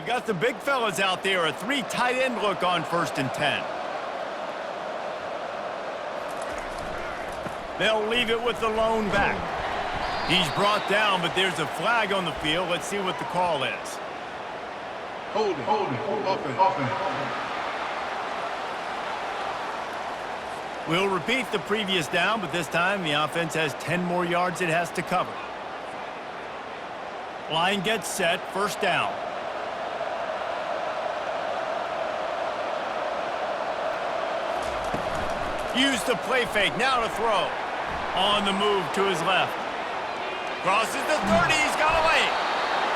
got the big fellas out there. A 3 tight end look on 1st and 10. They'll leave it with the lone back. He's brought down, but there's a flag on the field. Let's see what the call is. Hold it. Offense. We'll repeat the previous down, but this time the offense has 10 more yards it has to cover. Line gets set, 1st down. Use the play fake, now to throw. On the move to his left. Crosses the 30, he's got away.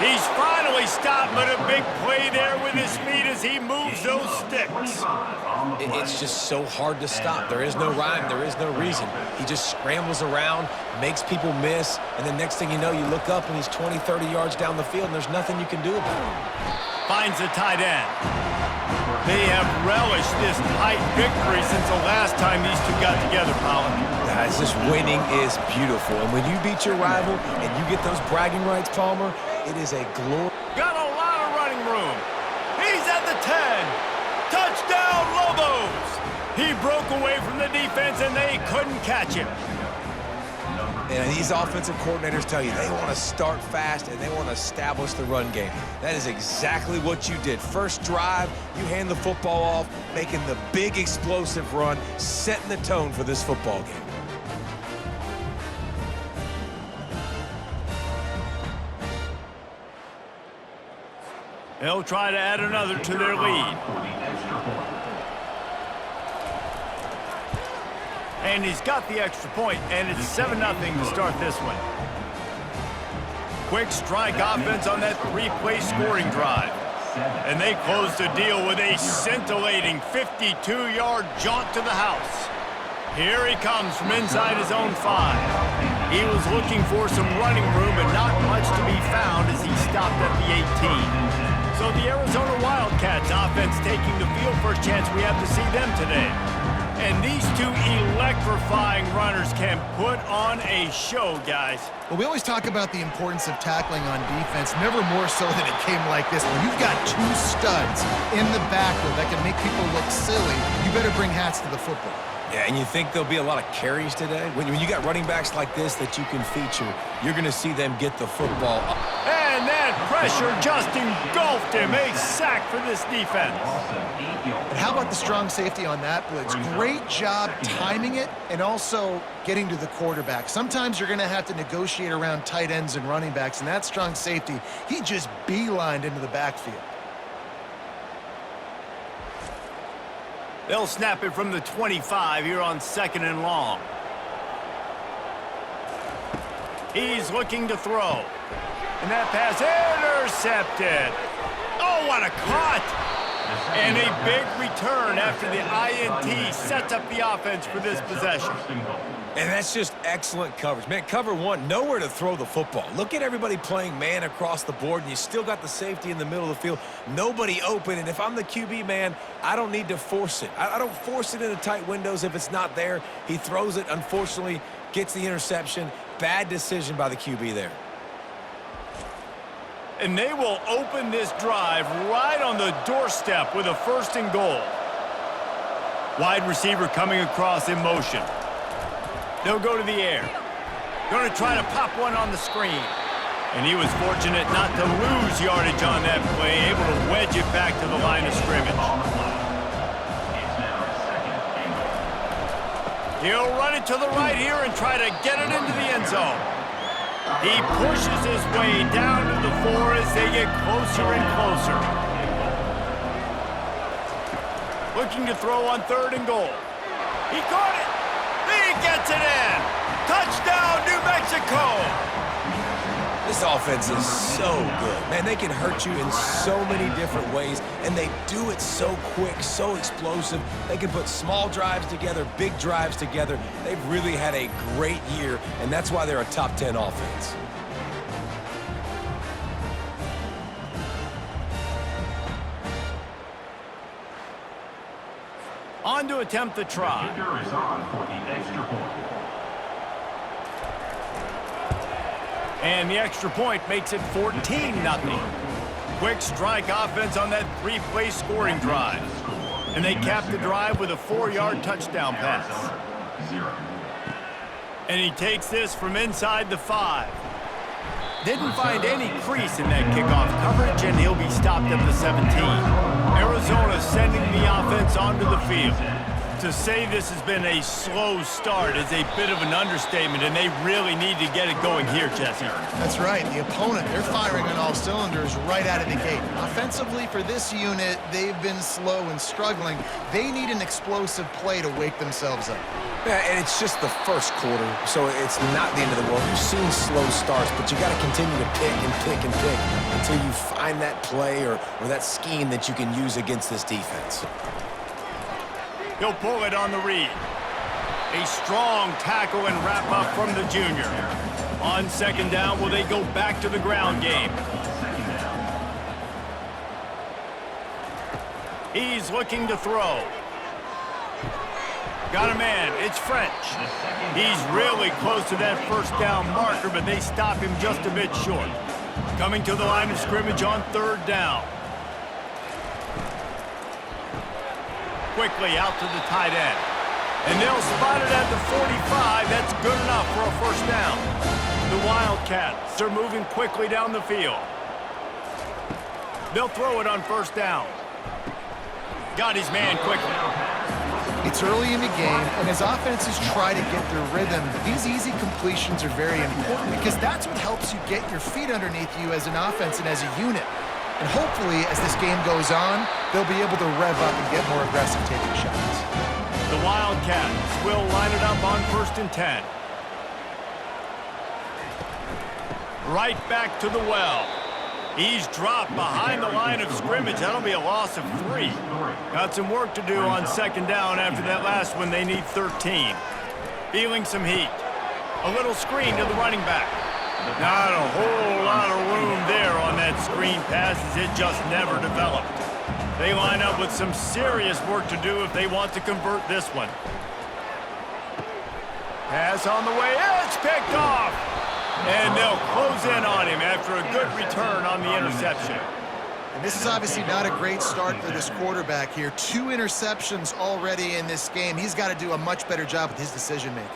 He's finally stopped, but a big play there with his feet as he moves those sticks. It's just so hard to stop. There is no rhyme, there is no reason. He just scrambles around, makes people miss, and the next thing you know, you look up and he's 20, 30 yards down the field, and there's nothing you can do about it. Finds the tight end. They have relished this tight victory since the last time these two got together, Colin. Guys, this winning is beautiful. And when you beat your rival and you get those bragging rights, Palmer, it is a glory. Got a lot of running room. He's at the 10. Touchdown, Lobos. He broke away from the defense, and they couldn't catch him. And these offensive coordinators tell you they want to start fast and they want to establish the run game. That is exactly what you did. First drive, you hand the football off, making the big explosive run, setting the tone for this football game. They'll try to add another to their lead. And he's got the extra point, and it's 7-0 to start this one. Quick strike offense on that 3-play scoring drive. And they close the deal with a scintillating 52-yard jaunt to the house. Here he comes from inside his own 5. He was looking for some running room, but not much to be found as he stopped at the 18. So the Arizona Wildcats offense taking the field. First chance we have to see them today. And these two electrifying runners can put on a show, guys. Well, we always talk about the importance of tackling on defense, never more so than it came like this. When you've got 2 studs in the backfield that can make people look silly, you better bring hats to the football. Yeah, and you think there'll be a lot of carries today? When you got running backs like this that you can feature, you're going to see them get the football. And that pressure just engulfed him. A sack for this defense. But how about the strong safety on that blitz? Great job timing it and also getting to the quarterback. Sometimes you're going to have to negotiate around tight ends and running backs, and that strong safety, he just beelined into the backfield. They'll snap it from the 25 here on 2nd and long. He's looking to throw. And that pass intercepted. Oh, what a cut! And a big return after the INT sets up the offense for this possession. And that's just excellent coverage. Man, cover 1, nowhere to throw the football. Look at everybody playing man across the board, and you still got the safety in the middle of the field. Nobody open, and if I'm the QB, man, I don't need to force it. I don't force it into tight windows if it's not there. He throws it, unfortunately, gets the interception. Bad decision by the QB there. And they will open this drive right on the doorstep with a 1st and goal. Wide receiver coming across in motion. They'll go to the air. Going to try to pop one on the screen. And he was fortunate not to lose yardage on that play, able to wedge it back to the line of scrimmage. He'll run it to the right here and try to get it into the end zone. He pushes his way down to the 4 as they get closer and closer. Looking to throw on 3rd and goal. He caught it. He gets it in. Touchdown, New Mexico. This offense is so good. Man, they can hurt you in so many different ways, and they do it so quick, so explosive. They can put small drives together, big drives together. They've really had a great year, and that's why they're a top 10 offense. On to attempt the try. The kicker is on for the extra point. And the extra point makes it 14-0. Quick strike offense on that three-play scoring drive. And they cap the drive with a 4-yard touchdown pass. And he takes this from inside the 5. Didn't find any crease in that kickoff coverage, and he'll be stopped at the 17. Arizona sending the offense onto the field. To say this has been a slow start is a bit of an understatement, and they really need to get it going here, Jesse. That's right. The opponent, they're firing on all cylinders right out of the gate. Offensively, for this unit, they've been slow and struggling. They need an explosive play to wake themselves up. Yeah, and it's just the first quarter, so it's not the end of the world. You've seen slow starts, but you got to continue to pick and pick and pick until you find that play or that scheme that you can use against this defense. He'll pull it on the read. A strong tackle and wrap up from the junior. On second down, will they go back to the ground game? He's looking to throw. Got a man. It's French. He's really close to that first down marker, but they stop him just a bit short. Coming to the line of scrimmage on third down. Quickly out to the tight end. And they'll spot it at the 45. That's good enough for a first down. The Wildcats are moving quickly down the field. They'll throw it on first down. Got his man quickly. It's early in the game, and as offenses try to get their rhythm, these easy completions are very important because that's what helps you get your feet underneath you as an offense and as a unit. And hopefully, as this game goes on, they'll be able to rev up and get more aggressive taking shots. The Wildcats will line it up on 1st and 10. Right back to the well. He's dropped behind the line of scrimmage. That'll be a loss of 3. Got some work to do on second down after that last one. They need 13. Feeling some heat. A little screen to the running back. Not a whole lot of room there on that screen pass as it just never developed. They line up with some serious work to do if they want to convert this one. Pass on the way. It's picked off. And they'll close in on him after a good return on the interception. And this is obviously not a great start for this quarterback here. 2 interceptions already in this game. He's got to do a much better job with his decision-making.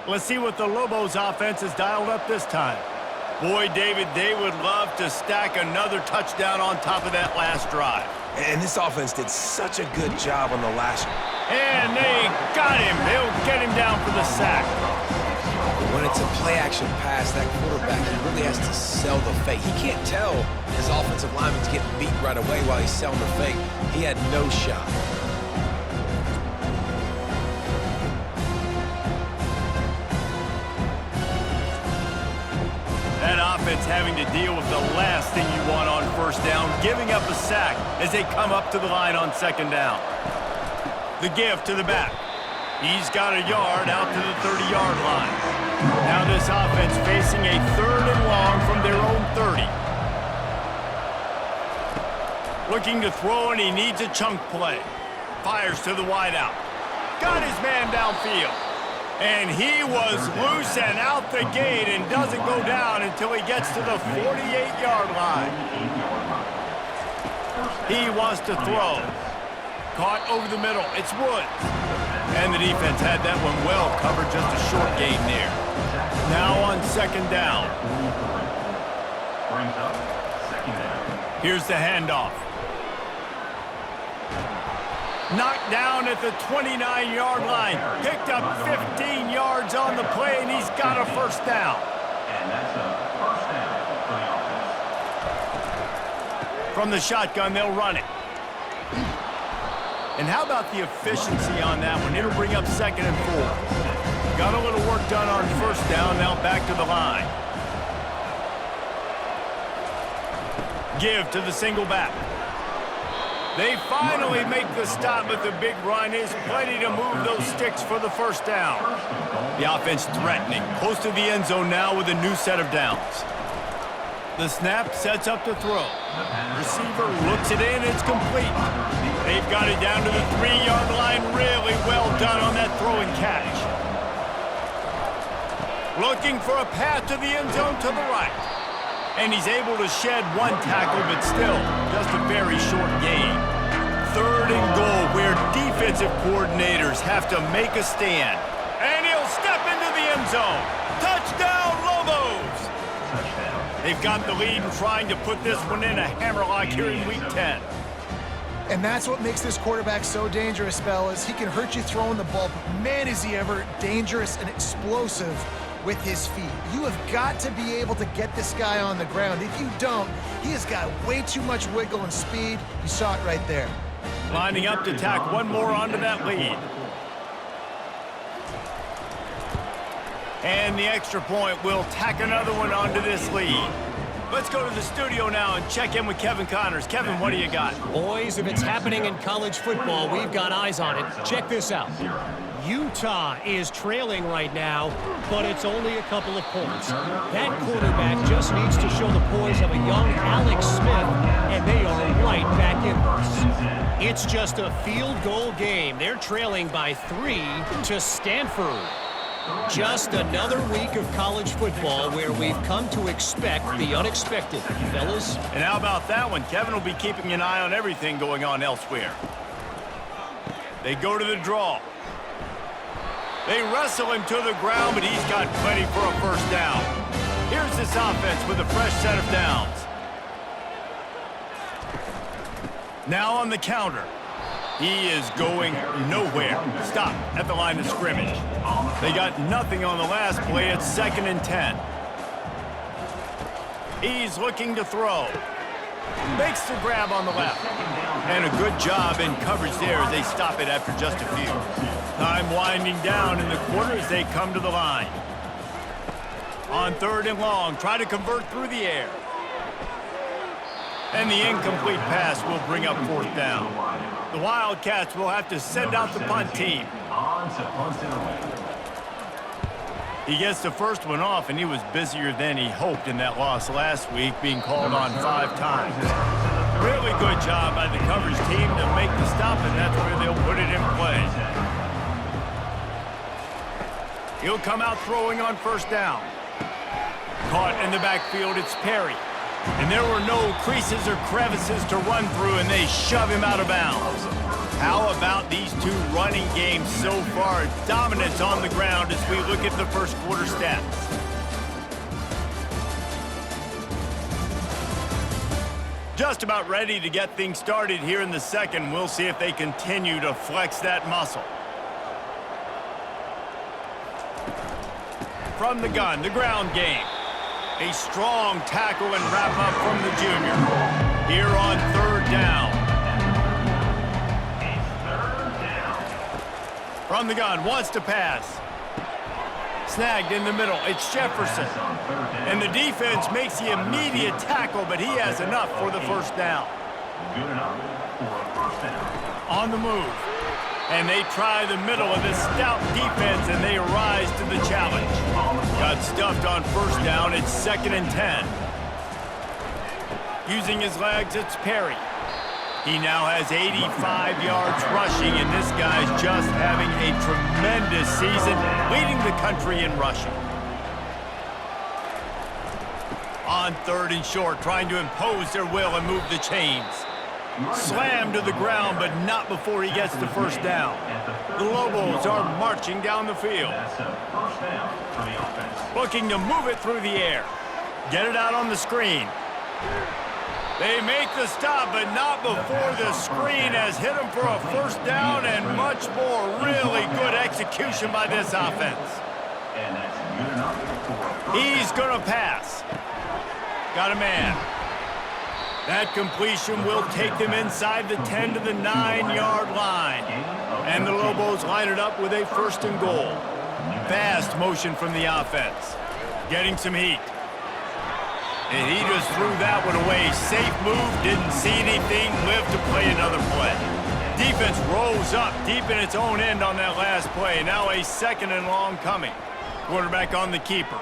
Let's see what the Lobos offense has dialed up this time. Boy, David, they would love to stack another touchdown on top of that last drive. And this offense did such a good job on the last. And they got him. They'll get him down for the sack. When it's a play-action pass, that quarterback, he really has to sell the fake. He can't tell his offensive lineman's getting beat right away while he's selling the fake. He had no shot. That offense having to deal with the last thing you want on first down, giving up a sack as they come up to the line on second down. The give to the back. He's got a yard out to the 30-yard line. Now this offense facing a 3rd and long from their own 30. Looking to throw, and he needs a chunk play. Fires to the wideout. Got his man downfield. And he was loose and out the gate and doesn't go down until he gets to the 48-yard line. He wants to throw. Caught over the middle. It's Woods. And the defense had that one well covered, just a short gain there. Now on second down. Here's the handoff. Knocked down at the 29-yard line. Picked up 15 yards on the play, and he's got a first down. And that's a first down for the offense. From the shotgun, they'll run it. And how about the efficiency on that one? It'll bring up 2nd and 4. Got a little work done on first down, now back to the line. Give to the single back. They finally make the stop, but the big run is plenty to move those sticks for the first down. The offense threatening, close to the end zone now with a new set of downs. The snap sets up to throw. Receiver looks it in, it's complete. They've got it down to the 3-yard line. Really well done on that throw and catch. Looking for a path to the end zone to the right. And he's able to shed one tackle, but still just a very short gain. 3rd and goal, where defensive coordinators have to make a stand. And he'll step into the end zone. Touchdown, Lobos! They've got the lead and trying to put this one in a hammerlock here in Week 10. And that's what makes this quarterback so dangerous, fellas. He can hurt you throwing the ball, but man, is he ever dangerous and explosive with his feet. You have got to be able to get this guy on the ground. If you don't, he has got way too much wiggle and speed. You saw it right there. Lining up to tack one more onto that lead. And the extra point will tack another one onto this lead. Let's go to the studio now and check in with Kevin Connors. Kevin, what do you got? Boys, if it's happening in college football, we've got eyes on it. Check this out. Utah is trailing right now, but it's only a couple of points. That quarterback just needs to show the poise of a young Alex Smith, and they are right back in this. It's just a field goal game. They're trailing by 3 to Stanford. Just another week of college football where we've come to expect the unexpected, fellas. And how about that one? Kevin will be keeping an eye on everything going on elsewhere. They go to the draw. They wrestle him to the ground, but he's got plenty for a first down. Here's this offense with a fresh set of downs. Now on the counter. He is going nowhere. Stop at the line of scrimmage. They got nothing on the last play. It's 2nd and 10. He's looking to throw. Makes the grab on the left. And a good job in coverage there as they stop it after just a few. Time winding down in the quarter as they come to the line. On 3rd and long, try to convert through the air. And the incomplete pass will bring up 4th down. The Wildcats will have to send out the punt team. He gets the first one off, and he was busier than he hoped in that loss last week, being called on 5 times. Really good job by the coverage team to make the stop, and that's where they'll put it in play. He'll come out throwing on 1st down. Caught in the backfield, it's Perry. And there were no creases or crevices to run through, and they shove him out of bounds. How about these two running games so far? Dominance on the ground as we look at the first quarter stats. Just about ready to get things started here in the second. We'll see if they continue to flex that muscle. From the gun, the ground game. A strong tackle and wrap up from the junior. Here on 3rd down. From the gun, wants to pass. Snagged in the middle, it's Jefferson. And the defense makes the immediate tackle, but he has enough for the 1st down. On the move. And they try the middle of this stout defense, and they rise to the challenge. Got stuffed on 1st down. It's 2nd and 10. Using his legs, it's Perry. He now has 85 yards rushing, and this guy's just having a tremendous season, leading the country in rushing. On 3rd and short, trying to impose their will and move the chains. Slammed to the ground, but not before he gets the 1st down. The Lobos are marching down the field. Looking to move it through the air. Get it out on the screen. They make the stop, but not before the screen has hit him for a 1st down and much more. Really good execution by this offense. He's going to pass. Got a man. That completion will take them inside the 10 to the 9-yard line. And the Lobos line it up with a 1st and goal. Fast motion from the offense. Getting some heat. And he just threw that one away. Safe move, didn't see anything, lived to play another play. Defense rolls up deep in its own end on that last play. Now a 2nd and long coming. Quarterback on the keeper.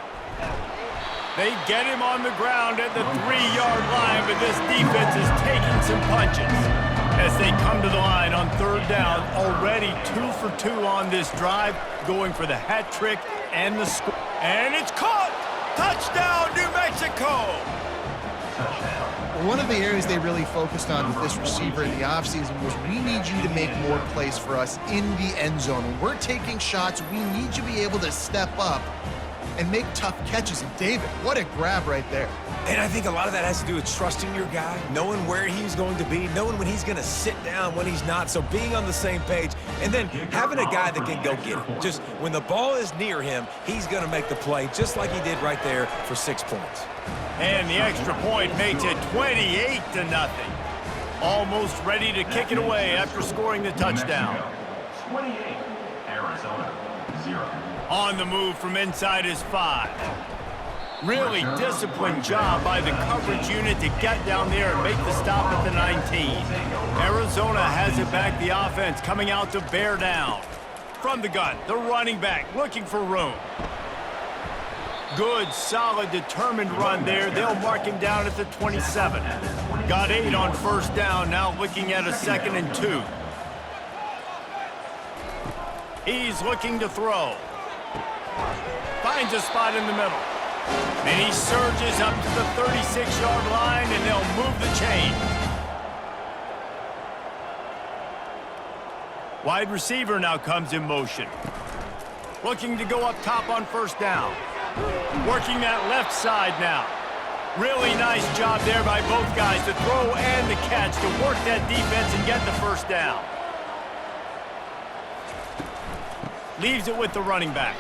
They get him on the ground at the 3-yard line, but this defense is taking some punches as they come to the line on 3rd down. Already 2 for 2 on this drive, going for the hat trick and the score. And it's caught! Touchdown, New Mexico! One of the areas they really focused on with this receiver in the offseason was we need you to make more plays for us in the end zone. When we're taking shots, we need you to be able to step up and make tough catches. And David, what a grab right there. And I think a lot of that has to do with trusting your guy, knowing where he's going to be, knowing when he's going to sit down, when he's not. So being on the same page, and then having a guy that can go get it. Just when the ball is near him, he's going to make the play, just like he did right there for 6 points. And the extra point makes it 28-0. Almost ready to kick it away after scoring the touchdown. 28, Arizona, 0. On the move from inside his 5. Really disciplined job by the coverage unit to get down there and make the stop at the 19. Arizona has it back, the offense coming out to bear down. From the gun, the running back looking for room. Good, solid, determined run there. They'll mark him down at the 27. Got 8 on 1st down, now looking at a 2nd and 2. He's looking to throw. Finds a spot in the middle. And he surges up to the 36-yard line, and they'll move the chain. Wide receiver now comes in motion. Looking to go up top on 1st down. Working that left side now. Really nice job there by both guys to throw and to catch, to work that defense and get the 1st down. Leaves it with the running back.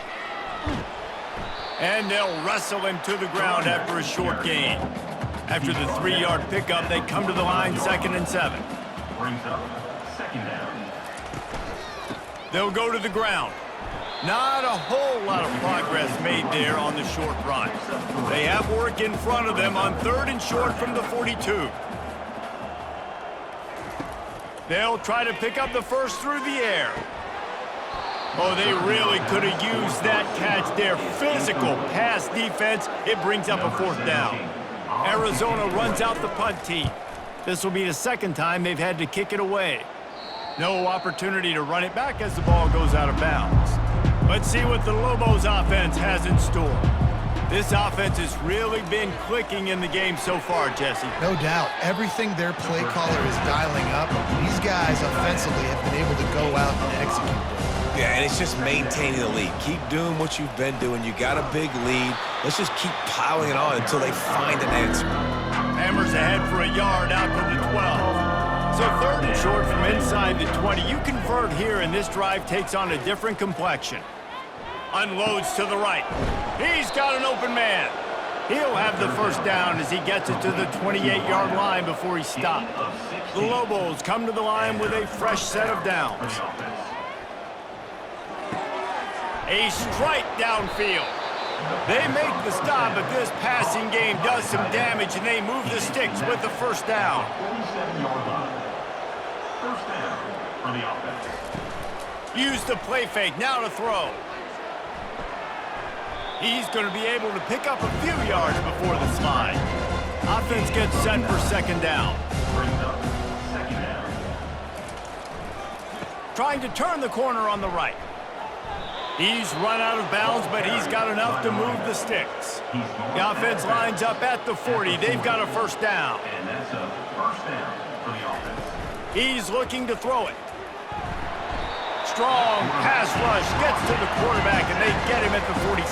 And they'll wrestle him to the ground after a short gain. After the 3-yard pickup, they come to the line 2nd and 7. Brings up 2nd down. They'll go to the ground. Not a whole lot of progress made there on the short run. They have work in front of them on 3rd and short from the 42. They'll try to pick up the 1st through the air. Oh, they really could have used that catch there. Physical pass defense. It brings up a 4th down. Arizona runs out the punt team. This will be the 2nd time they've had to kick it away. No opportunity to run it back as the ball goes out of bounds. Let's see what the Lobos offense has in store. This offense has really been clicking in the game so far, Jesse. No doubt. Everything their play caller is dialing up, these guys offensively have been able to go out and execute. Yeah, and it's just maintaining the lead. Keep doing what you've been doing. You got a big lead. Let's just keep piling it on until they find an answer. Hammers ahead for a yard out to the 12. So 3rd and short from inside the 20. You convert here, and this drive takes on a different complexion. Unloads to the right. He's got an open man. He'll have the 1st down as he gets it to the 28-yard line before he stopped. The Lobos come to the line with a fresh set of downs. A strike downfield. They make the stop, but this passing game does some damage, and they move the sticks with the 1st down. 47-yard line. 1st down for the offense. Use the play fake, now to throw. He's going to be able to pick up a few yards before the slide. Offense gets set for 2nd down. Brings up 2nd down. Trying to turn the corner on the right. He's run out of bounds, but he's got enough to move the sticks. The offense lines up at the 40. They've got a 1st down. And that's a 1st down for the offense. He's looking to throw it. Strong pass rush gets to the quarterback, and they get him at the 46.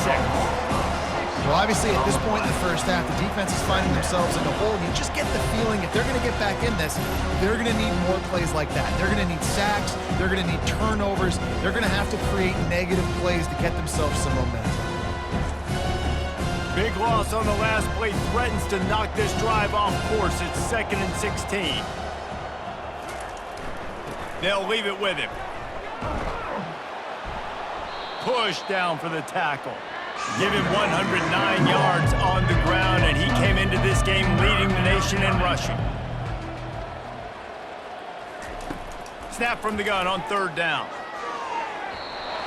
Well, obviously, at this point in the 1st half, the defense is finding themselves in a hole. You just get the feeling if they're going to get back in this, they're going to need more plays like that. They're going to need sacks. They're going to need turnovers. They're going to have to create negative plays to get themselves some momentum. Big loss on the last play threatens to knock this drive off course. It's 2nd and 16. They'll leave it with him. Push down for the tackle. Give him 109 yards on the ground, and he came into this game leading the nation in rushing. Snap from the gun on 3rd down.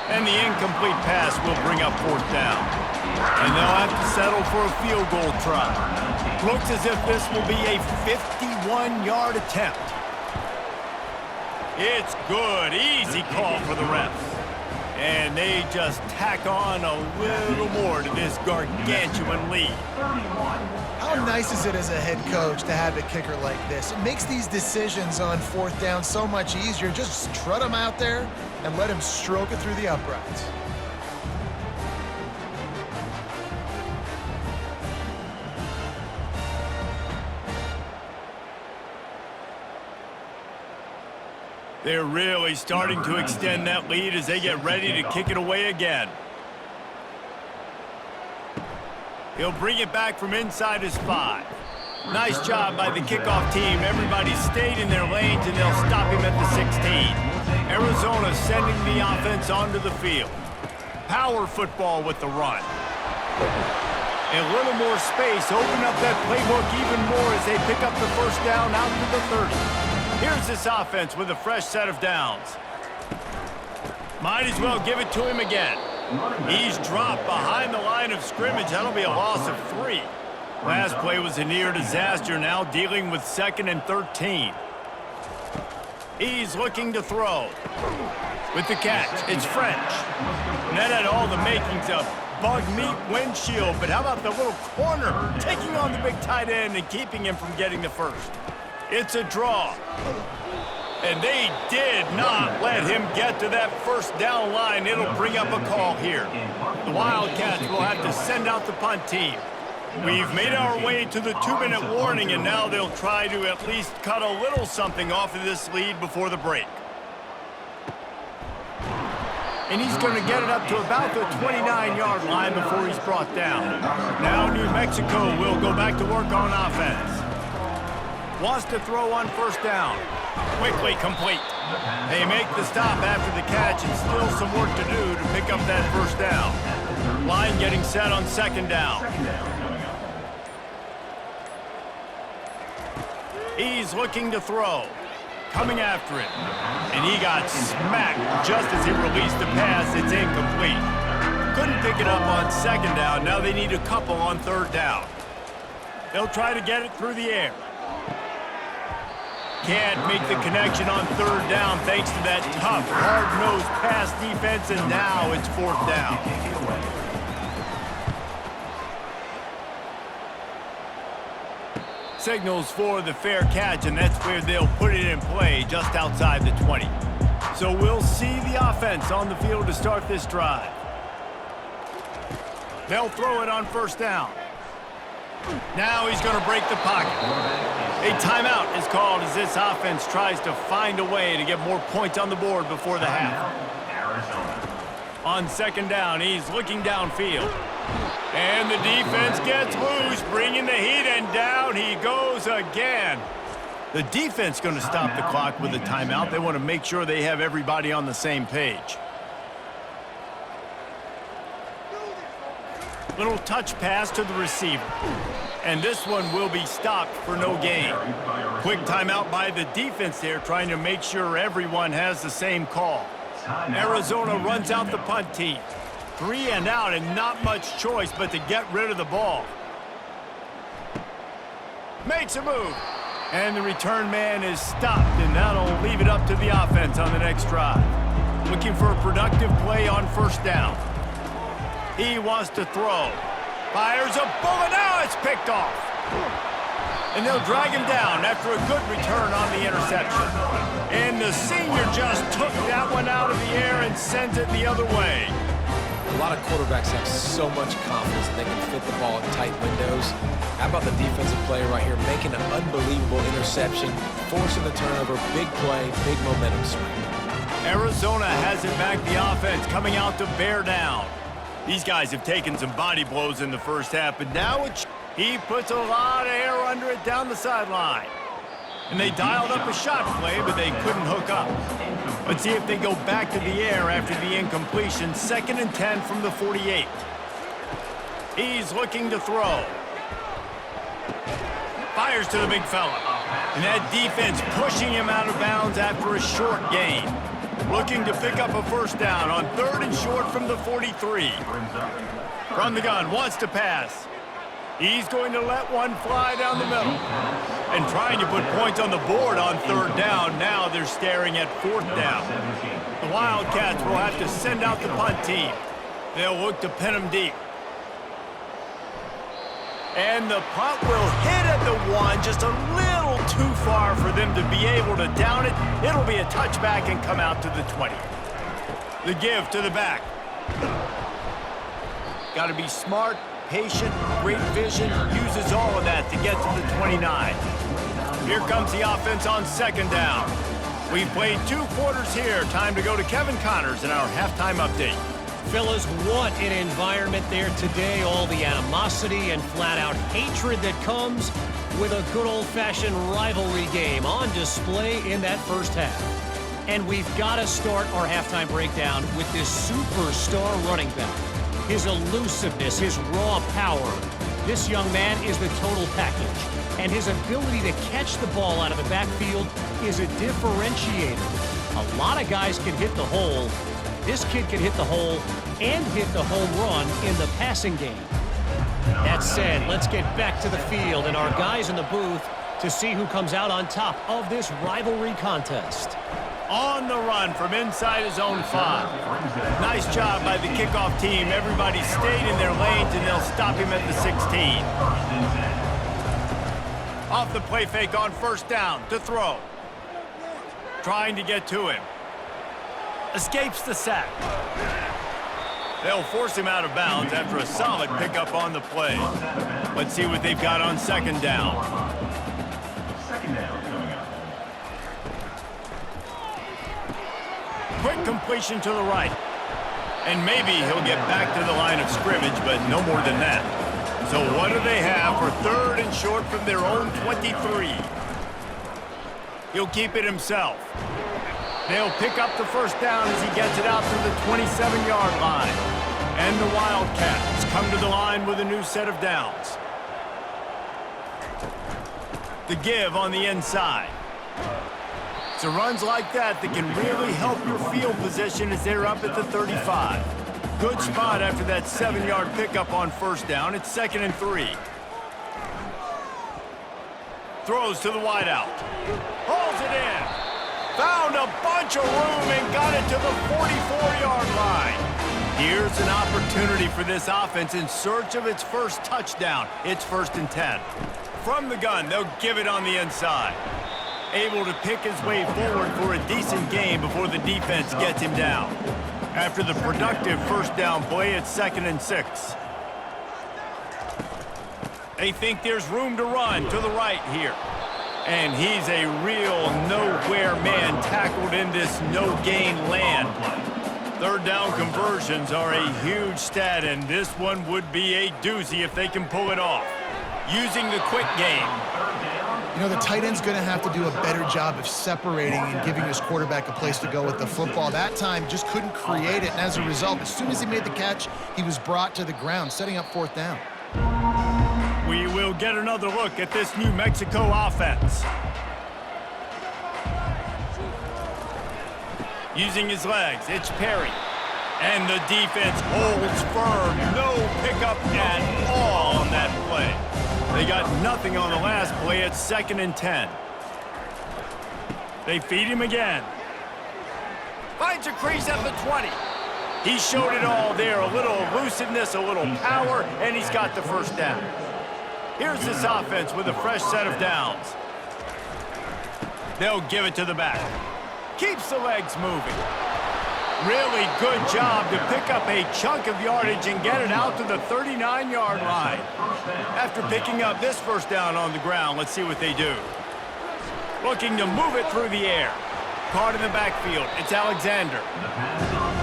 And the incomplete pass will bring up 4th down. And they'll have to settle for a field goal try. Looks as if this will be a 51-yard attempt. It's good. Easy call for the refs. And they just tack on a little more to this gargantuan lead. How nice is it as a head coach to have a kicker like this? It makes these decisions on fourth down so much easier. Just trot him out there and let him stroke it through the uprights. They're really starting to extend that lead as they get ready to kick it away again. He'll bring it back from inside his 5. Nice job by the kickoff team. Everybody stayed in their lanes, and they'll stop him at the 16. Arizona sending the offense onto the field. Power football with the run. A little more space. Open up that playbook even more as they pick up the first down out to the 30. Here's this offense with a fresh set of downs. Might as well give it to him again. He's dropped behind the line of scrimmage. That'll be a loss of 3. Last play was a near disaster, now dealing with 2nd and 13. He's looking to throw. With the catch, it's French. And that had all the makings of bug meat windshield, but how about the little corner taking on the big tight end and keeping him from getting the first? It's a draw. And they did not let him get to that first down line. It'll bring up a call here. The Wildcats will have to send out the punt team. We've made our way to the 2-minute warning, and now they'll try to at least cut a little something off of this lead before the break. And he's going to get it up to about the 29-yard line before he's brought down. Now New Mexico will go back to work on offense. Wants to throw on first down. Quickly complete. They make the stop after the catch, and still some work to do to pick up that first down. Line getting set on 2nd down. He's looking to throw. Coming after it. And he got smacked just as he released the pass. It's incomplete. Couldn't pick it up on 2nd down. Now they need a couple on 3rd down. They'll try to get it through the air. Can't make the connection on 3rd down thanks to that tough, hard-nosed pass defense, and now it's 4th down. Signals for the fair catch, and that's where they'll put it in play just outside the 20. So we'll see the offense on the field to start this drive. They'll throw it on 1st down. Now he's going to break the pocket. A timeout is called as this offense tries to find a way to get more points on the board before the half. On 2nd down, he's looking downfield. And the defense gets loose, bringing the heat, and down he goes again. The defense going to stop the clock with a timeout. They want to make sure they have everybody on the same page. Little touch pass to the receiver. And this one will be stopped for no gain. Quick timeout by the defense there, trying to make sure everyone has the same call. Arizona runs out the punt team. 3 and out, and not much choice but to get rid of the ball. Makes a move. And the return man is stopped, and that'll leave it up to the offense on the next drive. Looking for a productive play on 1st down. He wants to throw. Fires a bullet. Now it's picked off. And they'll drag him down after a good return on the interception. And the senior just took that one out of the air and sent it the other way. A lot of quarterbacks have so much confidence that they can fit the ball in tight windows. How about the defensive player right here making an unbelievable interception, forcing the turnover, big play, big momentum swing. Arizona has it back, the offense coming out to bear down. These guys have taken some body blows in the first half, but now he puts a lot of air under it down the sideline. And they dialed up a shot play, but they couldn't hook up. Let's see if they go back to the air after the incompletion. 2nd and 10 from the 48. He's looking to throw. Fires to the big fella. And that defense pushing him out of bounds after a short gain. Looking to pick up a first down on 3rd and short from the 43. From the gun, wants to pass. He's going to let one fly down the middle. And trying to put points on the board on 3rd down. Now they're staring at 4th down. The Wildcats will have to send out the punt team. They'll look to pin them deep. And the punt will hit at the 1, just a little too far for them to be able to down it. It'll be a touchback and come out to the 20. The give to the back. Got to be smart, patient, great vision, uses all of that to get to the 29. Here comes the offense on 2nd down. We've played 2 quarters here. Time to go to Kevin Connors in our halftime update. Fellas, what an environment there today. All the animosity and flat-out hatred that comes with a good old-fashioned rivalry game on display in that first half. And we've got to start our halftime breakdown with this superstar running back. His elusiveness, his raw power. This young man is the total package. And his ability to catch the ball out of the backfield is a differentiator. A lot of guys can hit the hole. This kid can hit the hole and hit the home run in the passing game. That said, let's get back to the field and our guys in the booth to see who comes out on top of this rivalry contest. On the run from inside his own 5. Nice job by the kickoff team. Everybody stayed in their lanes, and they'll stop him at the 16. Off the play fake on 1st down to throw. Trying to get to him. Escapes the sack. They'll force him out of bounds after a solid pickup on the play. Let's see what they've got on 2nd down. 2nd down coming up. Quick completion to the right. And maybe he'll get back to the line of scrimmage, but no more than that. So what do they have for 3rd and short from their own 23? He'll keep it himself. They'll pick up the first down as he gets it out to the 27-yard line. And the Wildcats come to the line with a new set of downs. The give on the inside. So runs like that can really help your field position as they're up at the 35. Good spot after that 7-yard pickup on 1st down. It's 2nd and 3. Throws to the wideout. Hauls it in. Found a bunch of room and got it to the 44-yard line. Here's an opportunity for this offense in search of its first touchdown. It's 1st and 10. From the gun, they'll give it on the inside. Able to pick his way forward for a decent game before the defense gets him down. After the productive 1st down play, it's 2nd and 6. They think there's room to run to the right here. And he's a real nowhere man tackled in this no-gain land. 3rd down conversions are a huge stat, and this one would be a doozy if they can pull it off. Using the quick game. You know, the tight end's going to have to do a better job of separating and giving his quarterback a place to go with the football. That time just couldn't create it, and as a result, as soon as he made the catch, he was brought to the ground, setting up 4th down. We will get another look at this New Mexico offense. Using his legs, it's Perry. And the defense holds firm. No pickup at all on that play. They got nothing on the last play. It's 2nd and 10. They feed him again. Finds a crease at the 20. He showed it all there. A little elusiveness, a little power, and he's got the 1st down. Here's this offense with a fresh set of downs. They'll give it to the back. Keeps the legs moving. Really good job to pick up a chunk of yardage and get it out to the 39-yard line. After picking up this 1st down on the ground, let's see what they do. Looking to move it through the air. Caught in the backfield. It's Alexander.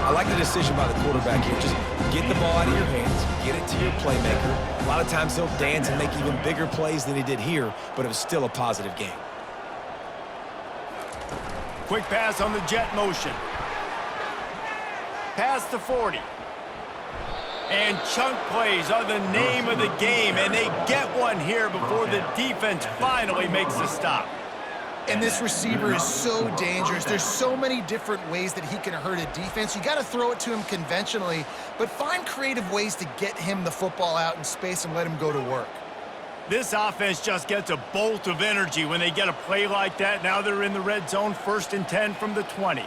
I like the decision by the quarterback here. Just get the ball out of your hands, get it to your playmaker. A lot of times he'll dance and make even bigger plays than he did here, but it was still a positive game. Quick pass on the jet motion. Past the 40. And chunk plays are the name of the game, and they get one here before the defense finally makes a stop. And this receiver is so dangerous. There's so many different ways that he can hurt a defense. You got to throw it to him conventionally, but find creative ways to get him the football out in space and let him go to work. This offense just gets a bolt of energy when they get a play like that. Now they're in the red zone, 1st and 10 from the 20.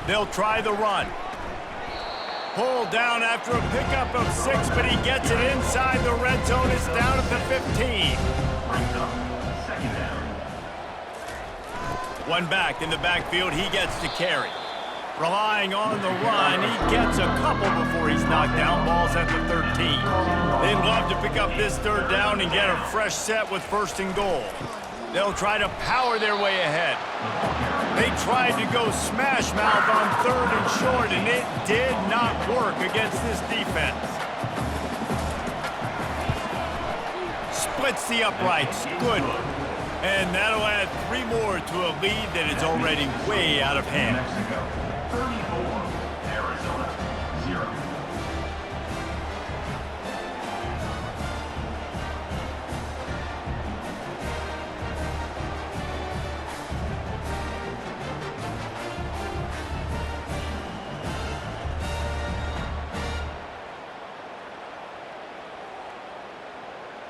They'll try the run. Pulled down after a pickup of 6, but he gets it inside the red zone. It's down at the 15. Second down. One back in the backfield, he gets to carry. Relying on the run, he gets a couple before he's knocked down. Ball's at the 13. They'd love to pick up this 3rd down and get a fresh set with 1st and goal. They'll try to power their way ahead. They tried to go smash mouth on 3rd and short, and it did not work against this defense. Splits the uprights. Good. And that'll add 3 more to a lead that is already way out of hand. Mexico, 34. Arizona, 0.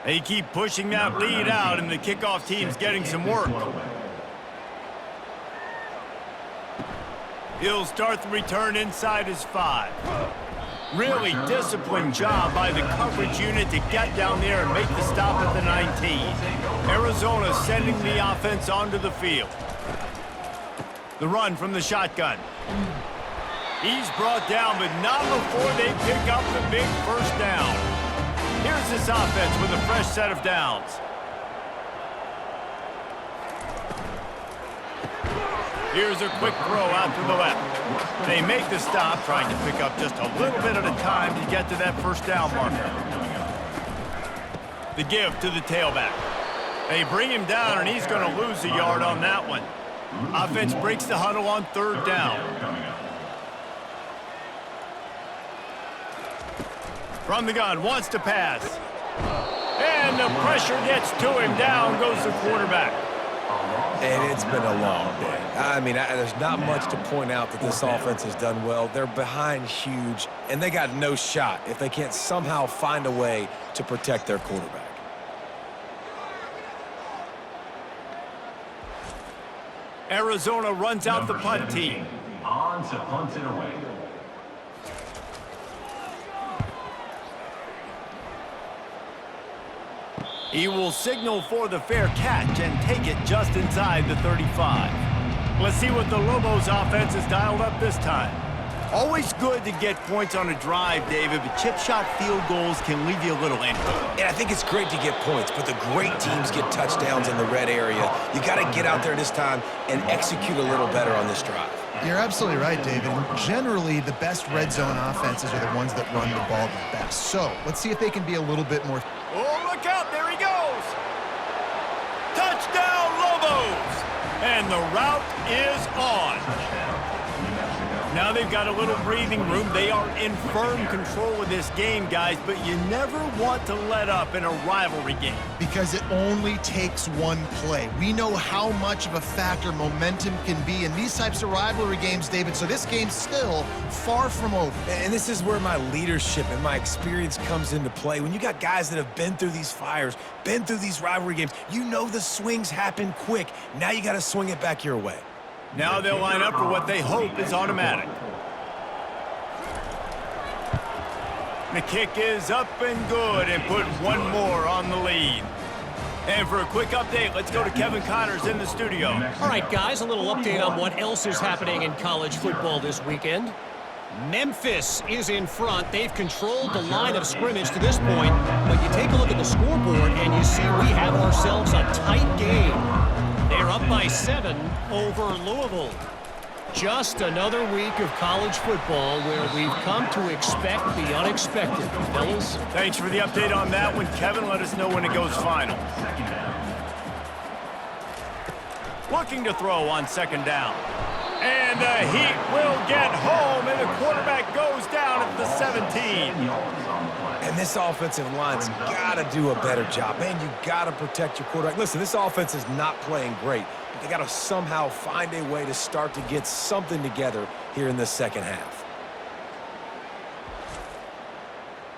They keep pushing that lead out, and the kickoff team's getting some work. He'll start the return inside his 5. Really disciplined job by the coverage unit to get down there and make the stop at the 19. Arizona sending the offense onto the field. The run from the shotgun. He's brought down, but not before they pick up the big 1st down. Here's this offense with a fresh set of downs. Here's a quick throw out to the left. They make the stop, trying to pick up just a little bit at a time to get to that 1st down marker. The give to the tailback. They bring him down, and he's going to lose a yard on that one. Offense breaks the huddle on 3rd down. From the gun, wants to pass. And the pressure gets to him. Down goes the quarterback. And it's been a long day. I mean, there's not much to point out that this offense has done well. They're behind huge, and they got no shot if they can't somehow find a way to protect their quarterback. Arizona runs out the punt team. On to punt it away. He will signal for the fair catch and take it just inside the 35. Let's see what the Lobos offense has dialed up this time. Always good to get points on a drive, David, but chip shot field goals can leave you a little empty. And I think it's great to get points, but the great teams get touchdowns in the red area. You got to get out there this time and execute a little better on this drive. You're absolutely right, David. Generally, the best red zone offenses are the ones that run the ball the best. So let's see if they can be a little bit more. Oh, look out. There he goes. Touchdown, Lobos. And the route is on. Now they've got a little breathing room. They are in firm control of this game, guys, but you never want to let up in a rivalry game. Because it only takes one play. We know how much of a factor momentum can be in these types of rivalry games, David, so this game's still far from over. And this is where my leadership and my experience comes into play. When you got guys that have been through these fires, been through these rivalry games, you know the swings happen quick. Now you got to swing it back your way. Now they'll line up for what they hope is automatic. The kick is up and good and put one more on the lead. And for a quick update, let's go to Kevin Connors in the studio. All right, guys, a little update on what else is happening in college football this weekend. Memphis is in front. They've controlled the line of scrimmage to this point, but you take a look at the scoreboard and you see we have ourselves a tight game. They're up by 7 over Louisville. Just another week of college football where we've come to expect the unexpected. Fellas? Thanks for the update on that one, Kevin. Let us know when it goes final. Looking to throw on 2nd down. And the Heat will get home, and the quarterback goes down at the 17. And this offensive line's got to do a better job. Man, you got to protect your quarterback. Listen, this offense is not playing great, but they got to somehow find a way to start to get something together here in this second half.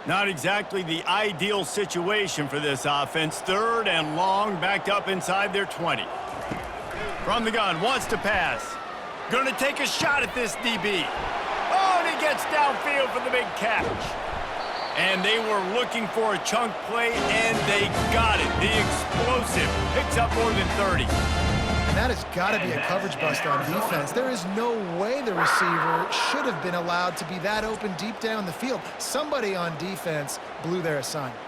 Not exactly the ideal situation for this offense. 3rd and long, backed up inside their 20. From the gun, wants to pass. Going to take a shot at this DB. Oh, and he gets downfield for the big catch. And they were looking for a chunk play, and they got it. The explosive picks up more than 30. And that has got to be a coverage bust on defense. There is no way the receiver should have been allowed to be that open deep down the field. Somebody on defense blew their assignment.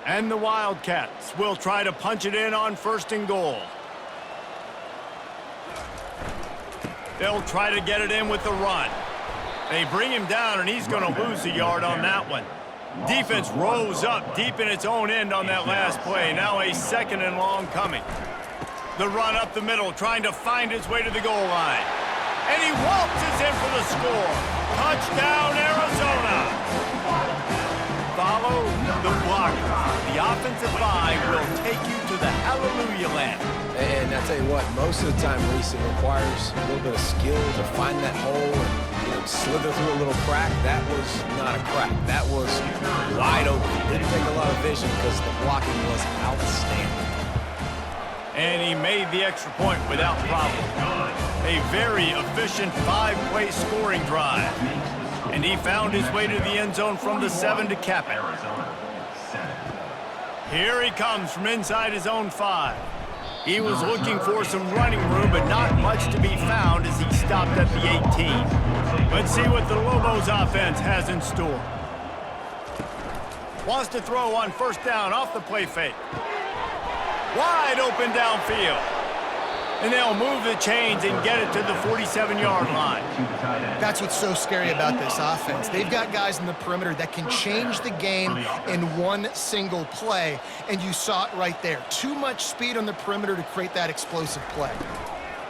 And the Wildcats will try to punch it in on 1st and goal. They'll try to get it in with the run. They bring him down, and he's going to lose a yard on that one. Defense rose up deep in its own end on that last play. Now a 2nd and long coming. The run up the middle, trying to find his way to the goal line. And he waltzes in for the score. Touchdown, Arizona. Follow the blocker. The offensive line will take you to the hallelujah land. And I tell you what, most of the time, Reese, it requires a little bit of skill to find that hole and slither through a little crack. That was not a crack. That was wide open. Didn't take a lot of vision because the blocking was outstanding. And he made the extra point without problem. A very efficient 5-play scoring drive. And he found his way to the end zone from the 7 to cap it. Here he comes from inside his own 5. He was looking for some running room, but not much to be found as he stopped at the 18. Let's see what the Lobos offense has in store. Wants to throw on 1st down off the play fake. Wide open downfield. And they'll move the chains and get it to the 47-yard line. That's what's so scary about this offense. They've got guys in the perimeter that can change the game in one single play, and you saw it right there. Too much speed on the perimeter to create that explosive play.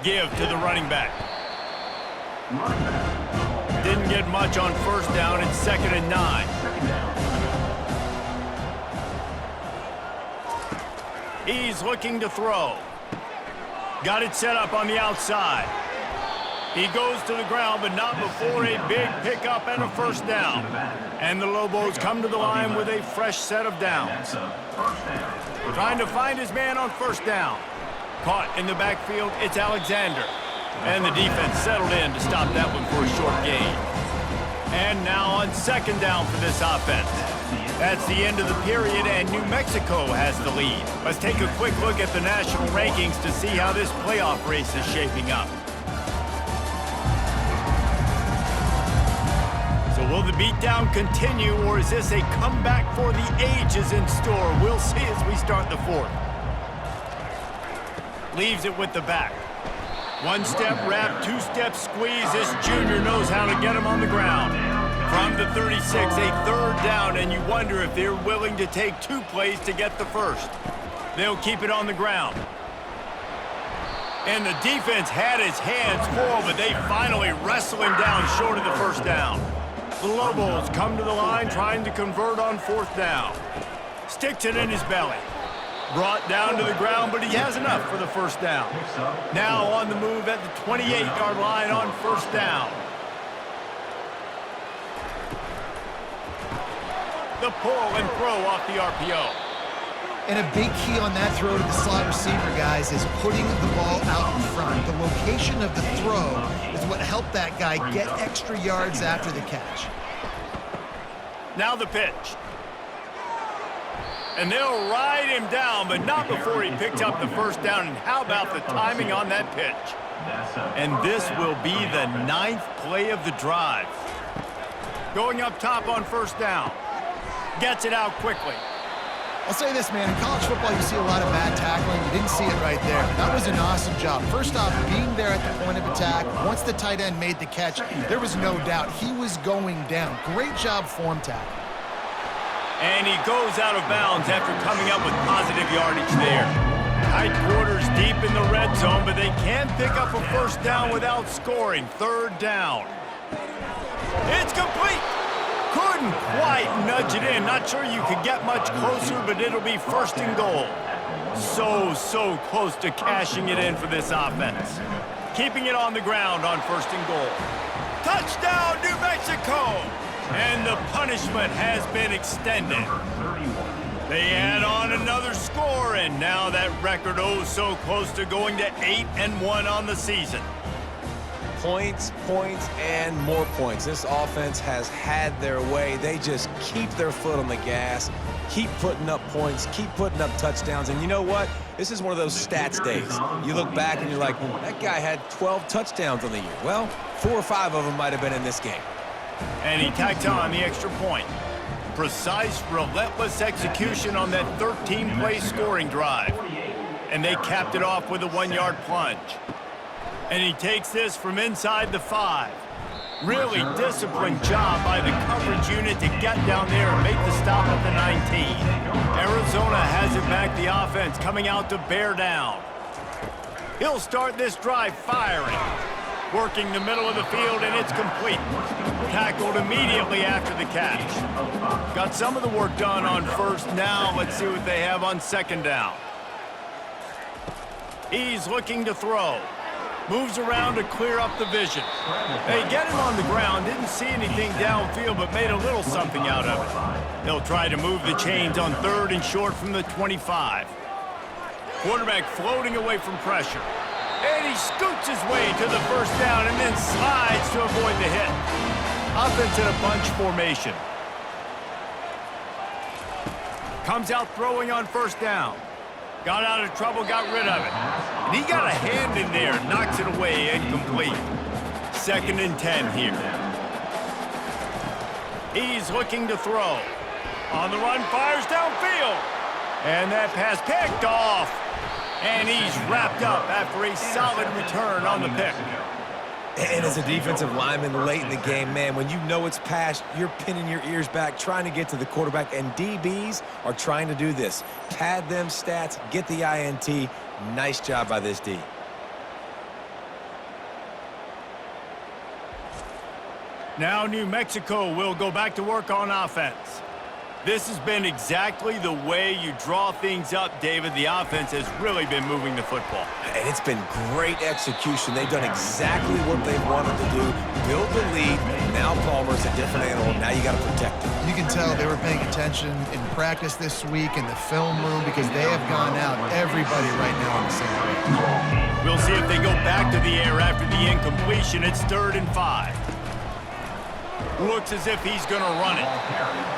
Give to the running back. Didn't get much on 1st down. It's 2nd and 9. He's looking to throw. Got it set up on the outside. He goes to the ground, but not before a big pickup and a 1st down. And the Lobos come to the line with a fresh set of downs. Trying to find his man on 1st down. Caught in the backfield, it's Alexander. And the defense settled in to stop that one for a short gain. And now on 2nd down for this offense. That's the end of the period, and New Mexico has the lead. Let's take a quick look at the national rankings to see how this playoff race is shaping up. So will the beatdown continue, or is this a comeback for the ages in store? We'll see as we start the 4th. Leaves it with the back. 1-step wrap, 2-step squeeze. This junior knows how to get him on the ground. From the 36, a 3rd down, and you wonder if they're willing to take 2 plays to get the 1st. They'll keep it on the ground. And the defense had his hands full, but they finally wrestle him down short of the 1st down. The Lobos come to the line trying to convert on 4th down. Sticks it in his belly. Brought down to the ground, but he has enough for the 1st down. Now on the move at the 28-yard line on 1st down. The pull and throw off the RPO. And a big key on that throw to the slot receiver, guys, is putting the ball out in front. The location of the throw is what helped that guy get extra yards after the catch. Now the pitch. And they'll ride him down, but not before he picks up the 1st down. And how about the timing on that pitch? And this will be the 9th play of the drive. Going up top on 1st down. Gets it out quickly. I'll say this, man. In college football, you see a lot of bad tackling. You didn't see it right there. That was an awesome job. First off, being there at the point of attack. Once the tight end made the catch, there was no doubt he was going down. Great job form tackling. And he goes out of bounds after coming up with positive yardage there. Tight quarters deep in the red zone, but they can pick up a first down without scoring. Third down. It's complete. Couldn't quite nudge it in. Not sure you could get much closer, but it'll be first and goal. So close to cashing it in for this offense. Keeping it on the ground on first and goal. Touchdown, New Mexico! And the punishment has been extended. They add on another score, and now that record so close to going to 8-1 on the season. Points, and more points. This offense has had their way. They just keep their foot on the gas, keep putting up points, keep putting up touchdowns. And you know what? This is one of those stats days. You look back and you're like, that guy had 12 touchdowns on the year. Well, 4 or 5 of them might have been in this game. And he tacked on the extra point. Precise, relentless execution on that 13-play scoring drive. And they capped it off with a 1-yard plunge. And he takes this from inside the 5. Really disciplined job by the coverage unit to get down there and make the stop at the 19. Arizona has it back, the offense coming out to bear down. He'll start this drive firing. Working the middle of the field, and it's complete. Tackled immediately after the catch. Got some of the work done on first. Now let's see what they have on second down. He's looking to throw. Moves around to clear up the vision. They get him on the ground. Didn't see anything downfield, but made a little something out of it. They'll try to move the chains on third and short from the 25. Quarterback floating away from pressure. And he scoots his way to the first down and then slides to avoid the hit. Offense in a bunch formation. Comes out throwing on first down. Got out of trouble, got rid of it. And he got a hand in there, knocks it away, incomplete. 2nd and 10 here. He's looking to throw. On the run, fires downfield. And that pass picked off. And he's wrapped up after a solid return on the pick. And as a defensive lineman late in the game, man, when you know it's past, you're pinning your ears back, trying to get to the quarterback, and DBs are trying to do this. Pad them stats, get the INT. Nice job by this D. Now New Mexico will go back to work on offense. This has been exactly the way you draw things up, David. The offense has really been moving the football. And it's been great execution. They've done exactly what they wanted to do. Build the lead. Now Palmer's a different animal. Now you got to protect him. You can tell they were paying attention in practice this week in the film room because they have gone out, everybody right now on the same page. We'll see if they go back to the air after the incompletion. It's 3rd and 5. Looks as if he's going to run it.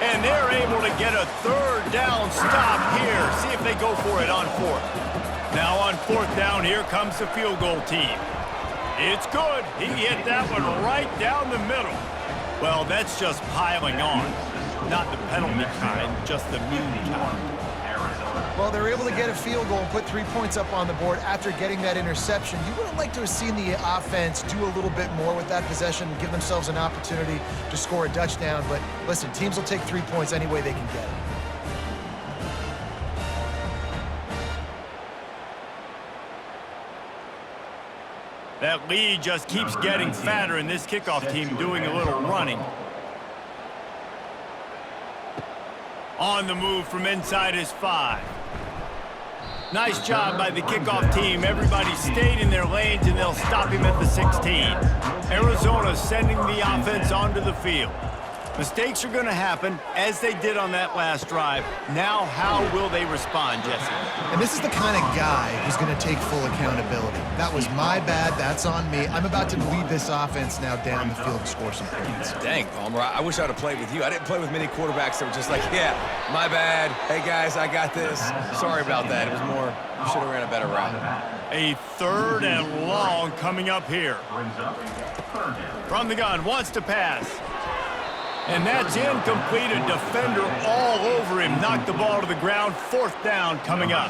And they're able to get a 3rd down stop here. See if they go for it on 4th. Now on 4th down, here comes the field goal team. It's good. He hit that one right down the middle. Well, that's just piling on. Not the penalty kind, just the mean kind. Well, they were able to get a field goal and put 3 points up on the board after getting that interception. You would have liked to have seen the offense do a little bit more with that possession, give themselves an opportunity to score a touchdown. But listen, teams will take 3 points any way they can get it. That lead just keeps getting fatter, and this kickoff team doing a little running. On the move from inside his 5. Nice job by the kickoff team. Everybody stayed in their lanes, and they'll stop him at the 16. Arizona sending the offense onto the field. Mistakes are going to happen, as they did on that last drive. Now, how will they respond, Jesse? And this is the kind of guy who's going to take full accountability. That was my bad. That's on me. I'm about to lead this offense now down the field and score some points. Dang, Palmer, I wish I'd have played with you. I didn't play with many quarterbacks that were just like, yeah, my bad. Hey, guys, I got this. Sorry about that. It was more, you should have ran a better route. A 3rd and long coming up here. From the gun, wants to pass. And that's incomplete. A defender all over him. Knocked the ball to the ground. 4th down coming up.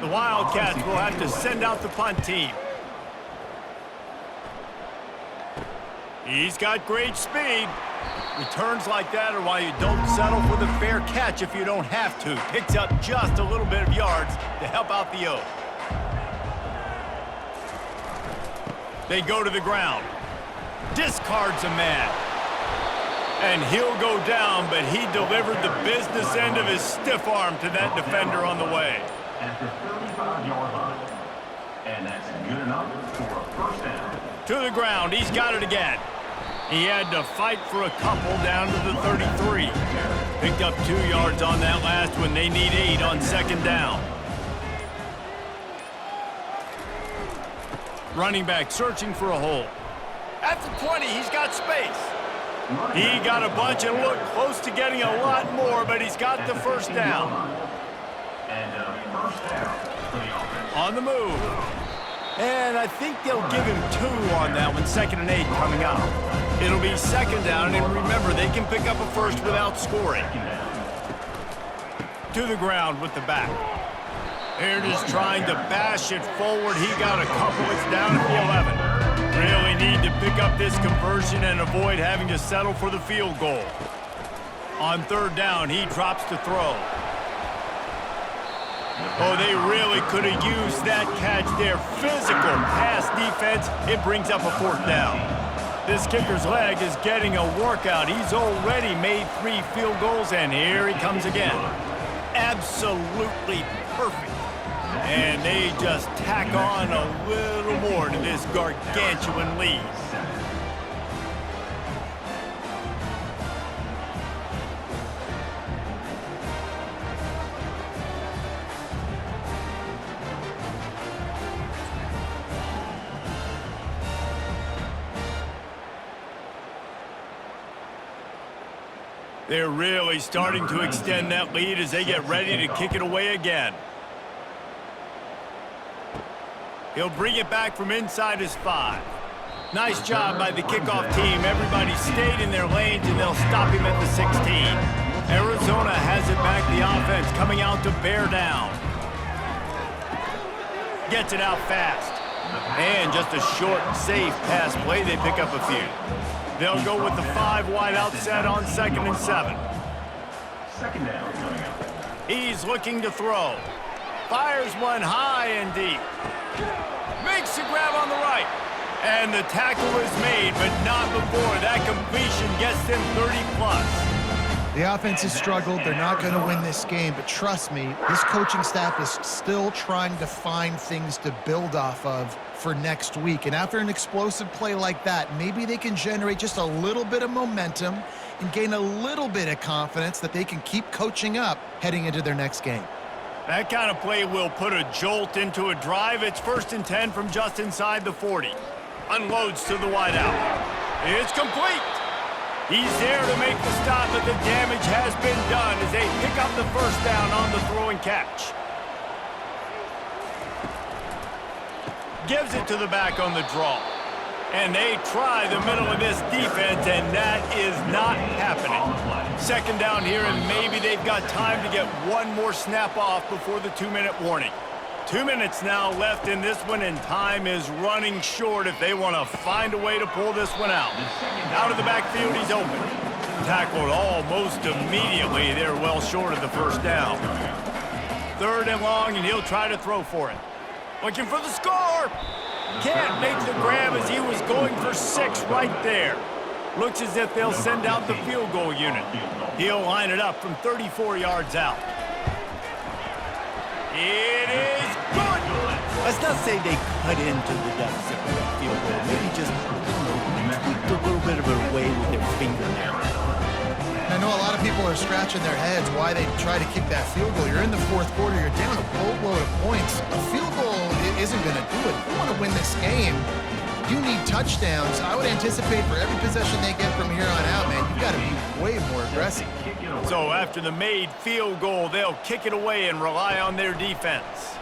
The Wildcats will have to send out the punt team. He's got great speed. Returns like that are why you don't settle for the fair catch if you don't have to. Picks up just a little bit of yards to help out the O. They go to the ground. Discards a man. And he'll go down, but he delivered the business end of his stiff arm to that defender on the way. At the 35-yard line. And that's good enough for a first down. To the ground. He's got it again. He had to fight for a couple down to the 33. Picked up 2 yards on that last one. They need 8 on second down. Running back searching for a hole. At the 20, he's got space. He got a bunch and looked close to getting a lot more, but he's got the first down. And first down for the offense. On the move. And I think they'll give him 2 on that one. 2nd and 8 coming up. It'll be second down, and remember, they can pick up a first without scoring. To the ground with the back. They're just trying to bash it forward. He got a couple. It's down at the 11. Really need to pick up this conversion and avoid having to settle for the field goal. On third down, he drops to throw. Oh, they really could have used that catch there. Physical pass defense. It brings up a 4th down. This kicker's leg is getting a workout. He's already made 3 field goals, and here he comes again. Absolutely perfect. And they just tack on a little more to this gargantuan lead. They're really starting to extend that lead as they get ready to kick it away again. He'll bring it back from inside his 5. Nice job by the kickoff team. Everybody stayed in their lanes, and they'll stop him at the 16. Arizona has it back. The offense coming out to bear down. Gets it out fast. And just a short, safe pass play. They pick up a few. They'll go with the 5 wide out set on 2nd and 7. Second down coming up. He's looking to throw. Fires one high and deep. Makes the grab on the right. And the tackle is made, but not before. That completion gets them 30+. The offense has struggled. They're not going to win this game, but trust me, this coaching staff is still trying to find things to build off of for next week. And after an explosive play like that, maybe they can generate just a little bit of momentum and gain a little bit of confidence that they can keep coaching up heading into their next game. That kind of play will put a jolt into a drive. It's 1st and 10 from just inside the 40. Unloads to the wideout. It's complete. He's there to make the stop, but the damage has been done as they pick up the first down on the throw and catch. Gives it to the back on the draw. And they try the middle of this defense, and that is not happening. Second down here, and maybe they've got time to get one more snap off before the 2-minute warning. 2 minutes now left in this one, and time is running short if they want to find a way to pull this one out. Out of the backfield, he's open. Tackled almost immediately. They're well short of the first down. 3rd and long, and he'll try to throw for it. Looking for the score. Can't make the grab as he was going for 6 right there. Looks as if they'll send out the field goal unit. He'll line it up from 34 yards out. It is good. Let's not say they cut into the deficit with a field goal. Maybe just tweaked a little bit of it away with their fingernail. I know a lot of people are scratching their heads why they try to kick that field goal. You're in the 4th quarter. You're down a boatload of points. A field goal isn't going to do it. If you want to win this game, you need touchdowns. I would anticipate for every possession they get from here on out, man, you've got to be way more aggressive. So after the made field goal, they'll kick it away and rely on their defense.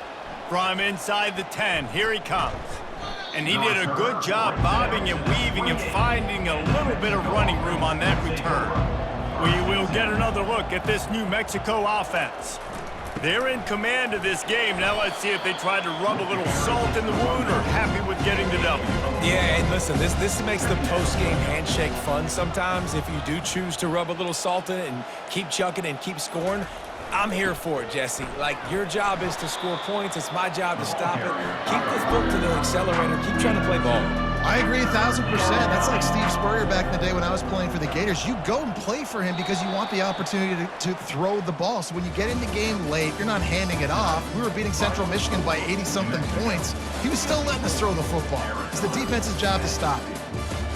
From inside the 10, here he comes. And he did a good job bobbing and weaving and finding a little bit of running room on that return. We will get another look at this New Mexico offense. They're in command of this game. Now let's see if they try to rub a little salt in the wound or happy with getting the W. Yeah, and listen, this makes the post-game handshake fun sometimes. If you do choose to rub a little salt in it and keep chucking and keep scoring, I'm here for it, Jesse. Like, your job is to score points. It's my job to stop it. Keep the foot to the accelerator. Keep trying to play ball. I agree 1,000%. That's like Steve Spurrier back in the day when I was playing for the Gators. You go and play for him because you want the opportunity to throw the ball. So when you get in the game late, you're not handing it off. We were beating Central Michigan by 80-something points. He was still letting us throw the football. It's the defense's job to stop you.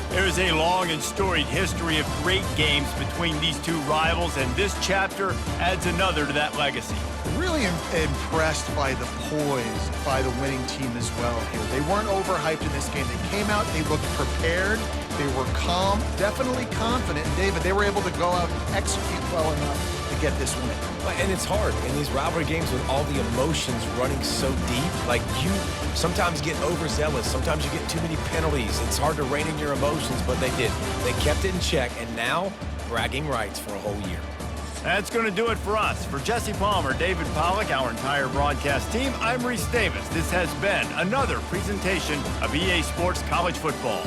There is a long and storied history of great games between these two rivals, and this chapter adds another to that legacy. Really impressed by the poise by the winning team as well here. They weren't overhyped in this game. They came out, they looked prepared, they were calm, definitely confident. And David, they were able to go out and execute well enough to get this win. And it's hard in these rivalry games with all the emotions running so deep. Like, you sometimes get overzealous. Sometimes you get too many penalties. It's hard to rein in your emotions, but they did. They kept it in check, and now bragging rights for a whole year. That's going to do it for us. For Jesse Palmer, David Pollack, our entire broadcast team, I'm Reese Davis. This has been another presentation of EA Sports College Football.